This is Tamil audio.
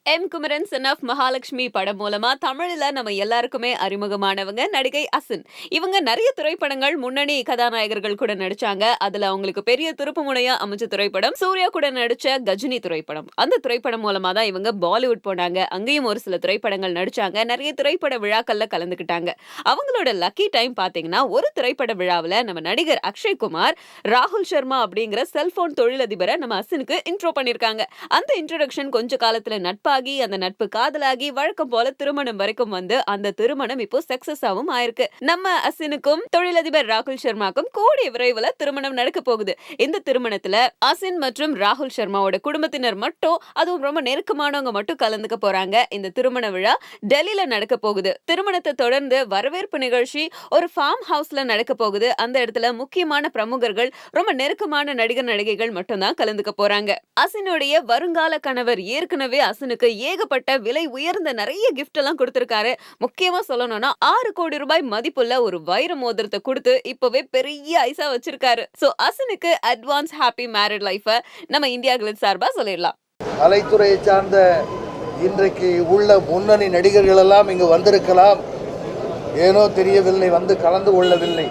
M Kumaran son of Mahalakshmi படம் மூலமா தமிழ்ல நம்ம எல்லாருக்குமே அறிமுகமானவங்க நடிகை அசின். இவங்க நிறைய திரைப்படங்கள் முன்னணி கதாநாயகர்கள் கூட நடிச்சாங்க. அதுல அவங்களுக்கு பெரிய திருப்பு முனையா அமைச்ச திரைப்படம் சூர்யா கூட நடிச்ச கஜினி திரைப்படம். அந்த திரைப்படம் மூலமா தான் இவங்க பாலிவுட் போனாங்க. அங்கேயும் ஒரு சில திரைப்படங்கள் நடிச்சாங்க. நிறைய திரைப்பட விழாக்கள்ல கலந்துக்கிட்டாங்க. அவங்களோட லக்கி டைம் பாத்தீங்கன்னா ஒரு திரைப்பட விழாவுல நம்ம நடிகர் அக்ஷய் குமார் ராகுல் சர்மா அப்படிங்கிற செல்போன் தொழிலதிபரை நம்ம அசினுக்கு இன்ட்ரோ பண்ணிருக்காங்க. அந்த இன்ட்ரோடக்ஷன் கொஞ்ச காலத்துல நட்பாகி அந்த நட்பு காதலாகி வழக்கம் போல திருமணம் வரைக்கும் வந்து அந்த திருமணம் இப்போ சக்சஸாவும் ஆயிருக்கு. நம்ம அசினுக்கும் தொழிலதிபர் ராகுல் சர்மாக்கும் கூடிய விரைவில் திருமணம் நடக்க போகுது. இந்த திருமணத்துல அசின் மற்றும் ராகுல் சர்மாவோட குடும்பத்தினர் மட்டும், அதுவும் ரொம்ப நெருக்கமானவங்க மட்டும் கலந்துக்க போறாங்க. இந்த திருமண விழா டெல்லியில நடக்க போகுது. திருமணத்தை தொடர்ந்து வரவேற்பு நிகழ்ச்சி ஒரு ஃபார்ம் ஹவுஸ்ல நடக்க போகுது. அந்த இடத்துல முக்கியமான பிரமுகர்கள், ரொம்ப நெருக்கமான நடிகர் நடிகைகள் மட்டும் தான் கலந்துக்க போறாங்க. அசினுடைய வருங்கால கணவர் ஏற்கனவே அசினுக்கு ஏகப்பட்ட விலை உயர்ந்த நிறைய கிஃப்ட் எல்லாம் கொடுத்திருக்காரு. முக்கியமா சொல்லணும்னா 6 கோடி ரூபாய் மதிப்புள்ள ஒரு வைர மோதிரத்தை கொடுத்து இப்பவே பெரிய ஐசா வச்சிருக்காரு. சோ அசினுக்கு அட்வான்ஸ் ஹாப்பி மேரிட் லைஃப நம்ம இந்தியா கிளிட்ஸ் சார்பா சொல்லிடலாம். கலைத்துறையை சார்ந்த இன்றைக்கு உள்ள முன்னணி நடிகர்கள் எல்லாம் இங்கு வந்திருக்கலாம். ஏனோ தெரியவில்லை, வந்து கலந்து கொள்ளவில்லை.